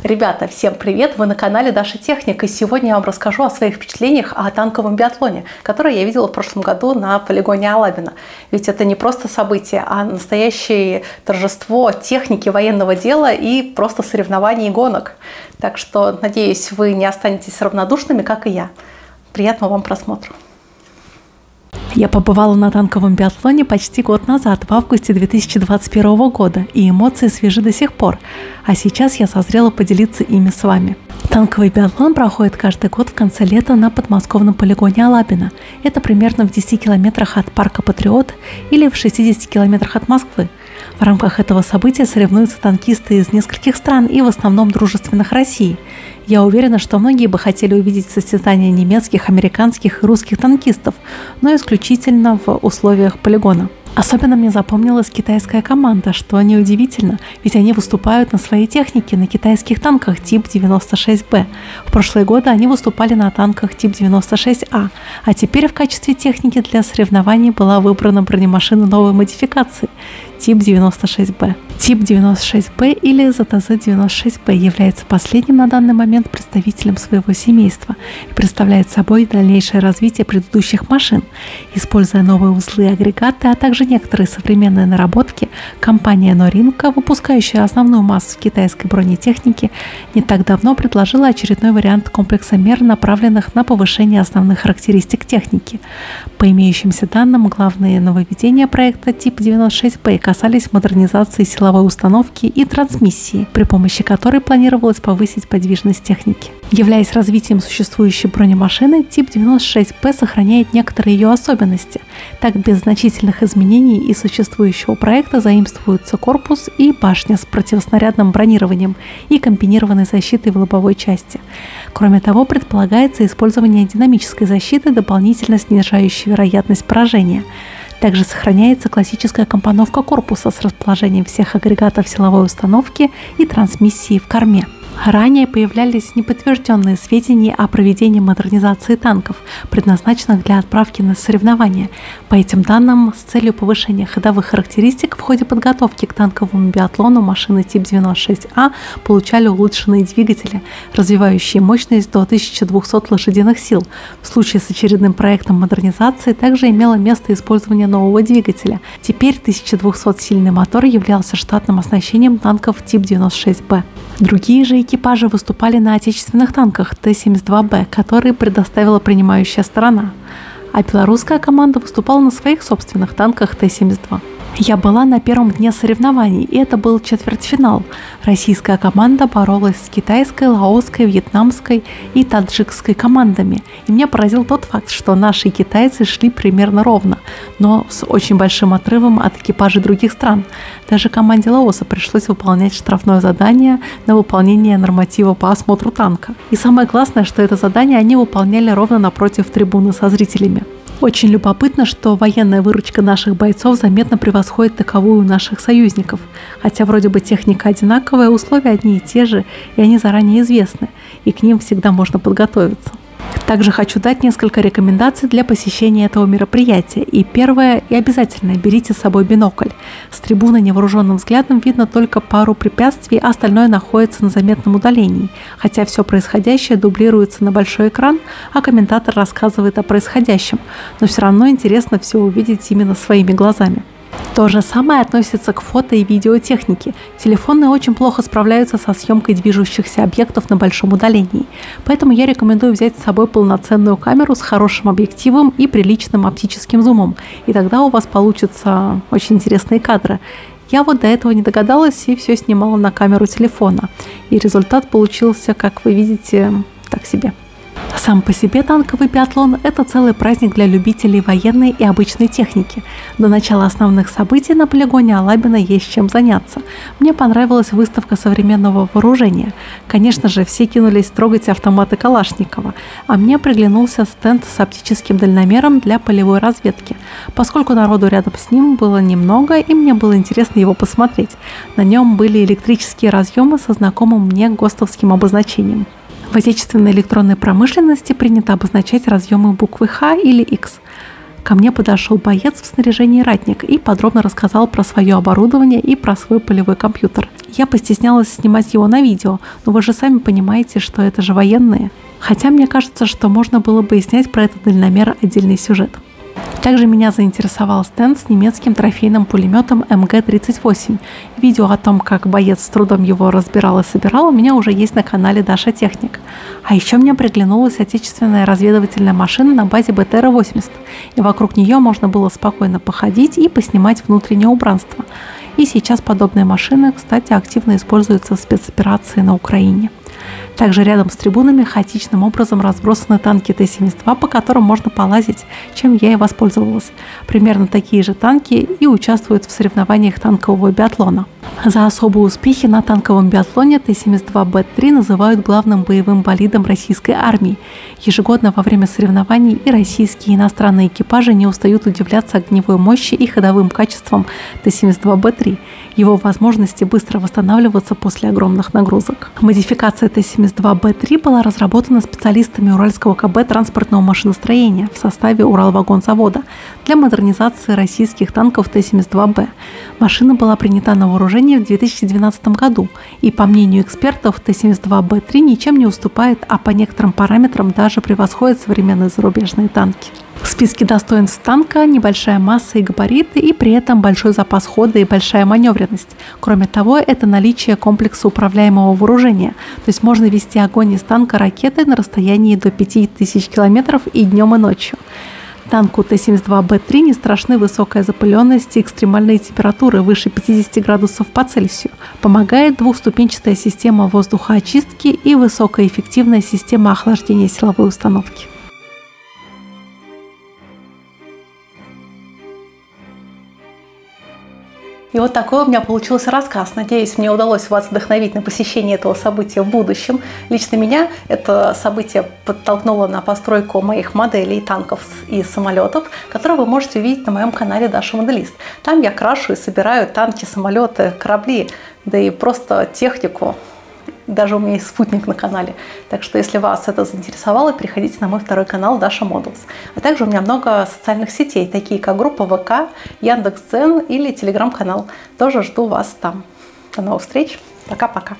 Ребята, всем привет! Вы на канале Даша Техник, и сегодня я вам расскажу о своих впечатлениях о танковом биатлоне, который я видела в прошлом году на полигоне Алабино. Ведь это не просто событие, а настоящее торжество техники, военного дела и просто соревнований и гонок. Так что, надеюсь, вы не останетесь равнодушными, как и я. Приятного вам просмотра! Я побывала на танковом биатлоне почти год назад, в августе 2021 года, и эмоции свежи до сих пор. А сейчас я созрела поделиться ими с вами. Танковый биатлон проходит каждый год в конце лета на подмосковном полигоне Алабино. Это примерно в 10 километрах от парка Патриот или в 60 километрах от Москвы. В рамках этого события соревнуются танкисты из нескольких стран и в основном дружественных России. Я уверена, что многие бы хотели увидеть состязания немецких, американских и русских танкистов, но исключительно в условиях полигона. Особенно мне запомнилась китайская команда, что неудивительно, ведь они выступают на своей технике на китайских танках тип 96Б. В прошлые годы они выступали на танках тип 96А, а теперь в качестве техники для соревнований была выбрана бронемашина новой модификации тип 96Б. Тип 96Б или ЗТЗ-96Б является последним на данный момент представителем своего семейства и представляет собой дальнейшее развитие предыдущих машин. Используя новые узлы и агрегаты, а также некоторые современные наработки, компания Norinco, выпускающая основную массу китайской бронетехники, не так давно предложила очередной вариант комплекса мер, направленных на повышение основных характеристик техники. По имеющимся данным, главные нововведения проекта тип 96Б касались модернизации силовой установки и трансмиссии, при помощи которой планировалось повысить подвижность техники. Являясь развитием существующей бронемашины, тип 96Б сохраняет некоторые ее особенности. Так, без значительных изменений из существующего проекта заимствуются корпус и башня с противоснарядным бронированием и комбинированной защитой в лобовой части. Кроме того, предполагается использование динамической защиты, дополнительно снижающей вероятность поражения. Также сохраняется классическая компоновка корпуса с расположением всех агрегатов силовой установки и трансмиссии в корме. Ранее появлялись неподтвержденные сведения о проведении модернизации танков, предназначенных для отправки на соревнования. По этим данным, с целью повышения ходовых характеристик в ходе подготовки к танковому биатлону машины тип 96А получали улучшенные двигатели, развивающие мощность до 1200 лошадиных сил. В случае с очередным проектом модернизации также имело место использование нового двигателя. Теперь 1200-сильный мотор являлся штатным оснащением танков тип 96Б. Другие же экипажи выступали на отечественных танках Т-72Б, которые предоставила принимающая сторона, а белорусская команда выступала на своих собственных танках Т-72. Я была на первом дне соревнований, и это был четвертьфинал. Российская команда боролась с китайской, лаосской, вьетнамской и таджикской командами. И меня поразил тот факт, что наши китайцы шли примерно ровно, но с очень большим отрывом от экипажей других стран. Даже команде Лаоса пришлось выполнять штрафное задание на выполнение норматива по осмотру танка. И самое классное, что это задание они выполняли ровно напротив трибуны со зрителями. Очень любопытно, что военная выручка наших бойцов заметно превосходит таковую наших союзников. Хотя вроде бы техника одинаковая, условия одни и те же, и они заранее известны, и к ним всегда можно подготовиться. Также хочу дать несколько рекомендаций для посещения этого мероприятия. И первое, и обязательно берите с собой бинокль. С трибуны невооруженным взглядом видно только пару препятствий, а остальное находится на заметном удалении. Хотя все происходящее дублируется на большой экран, а комментатор рассказывает о происходящем. Но все равно интересно все увидеть именно своими глазами. То же самое относится к фото- и видеотехнике. Телефоны очень плохо справляются со съемкой движущихся объектов на большом удалении. Поэтому я рекомендую взять с собой полноценную камеру с хорошим объективом и приличным оптическим зумом. И тогда у вас получатся очень интересные кадры. Я вот до этого не догадалась и все снимала на камеру телефона. И результат получился, как вы видите, так себе. Сам по себе танковый биатлон – это целый праздник для любителей военной и обычной техники. До начала основных событий на полигоне Алабино есть чем заняться. Мне понравилась выставка современного вооружения. Конечно же, все кинулись трогать автоматы Калашникова, а мне приглянулся стенд с оптическим дальномером для полевой разведки. Поскольку народу рядом с ним было немного, и мне было интересно его посмотреть. На нем были электрические разъемы со знакомым мне ГОСТовским обозначением. В отечественной электронной промышленности принято обозначать разъемы буквы Х или X. ко мне подошел боец в снаряжении ратник и подробно рассказал про свое оборудование и про свой полевой компьютер. Я постеснялась снимать его на видео, но вы же сами понимаете, что это же военные. Хотя мне кажется, что можно было бы и снять про этот дальномер отдельный сюжет. Также меня заинтересовал стенд с немецким трофейным пулеметом МГ-38. Видео о том, как боец с трудом его разбирал и собирал, у меня уже есть на канале Даша Техник. А еще мне приглянулась отечественная разведывательная машина на базе БТР-80, и вокруг нее можно было спокойно походить и поснимать внутреннее убранство. И сейчас подобные машины, кстати, активно используются в спецоперации на Украине. Также рядом с трибунами хаотичным образом разбросаны танки Т-72, по которым можно полазить, чем я и воспользовалась. Примерно такие же танки и участвуют в соревнованиях танкового биатлона. За особые успехи на танковом биатлоне Т-72Б3 называют главным боевым болидом российской армии. Ежегодно во время соревнований и российские, и иностранные экипажи не устают удивляться огневой мощи и ходовым качествам Т-72Б3, его возможности быстро восстанавливаться после огромных нагрузок. Модификация Т-72Б3 была разработана специалистами Уральского КБ транспортного машиностроения в составе Уралвагонзавода для модернизации российских танков Т-72Б. Машина была принята на вооружение в 2012 году, и, по мнению экспертов, Т-72Б3 ничем не уступает, а по некоторым параметрам даже превосходит современные зарубежные танки. В списке достоинств танка небольшая масса и габариты, и при этом большой запас хода и большая маневренность. Кроме того, это наличие комплекса управляемого вооружения, то есть можно вести огонь из танка ракетой на расстоянии до 5000 километров и днем, и ночью. Танку Т-72Б3 не страшны высокая запыленность и экстремальные температуры выше 50 градусов по Цельсию. Помогает двухступенчатая система воздухоочистки и высокоэффективная система охлаждения силовой установки. И вот такой у меня получился рассказ. Надеюсь, мне удалось вас вдохновить на посещение этого события в будущем. Лично меня это событие подтолкнуло на постройку моих моделей танков и самолетов, которые вы можете увидеть на моем канале Даша Моделист. Там я крашу и собираю танки, самолеты, корабли, да и просто технику. Даже у меня есть спутник на канале. Так что, если вас это заинтересовало, переходите на мой второй канал Даша Models. А также у меня много социальных сетей, такие как группа ВК, Яндекс.Дзен или Телеграм-канал. Тоже жду вас там. До новых встреч. Пока-пока.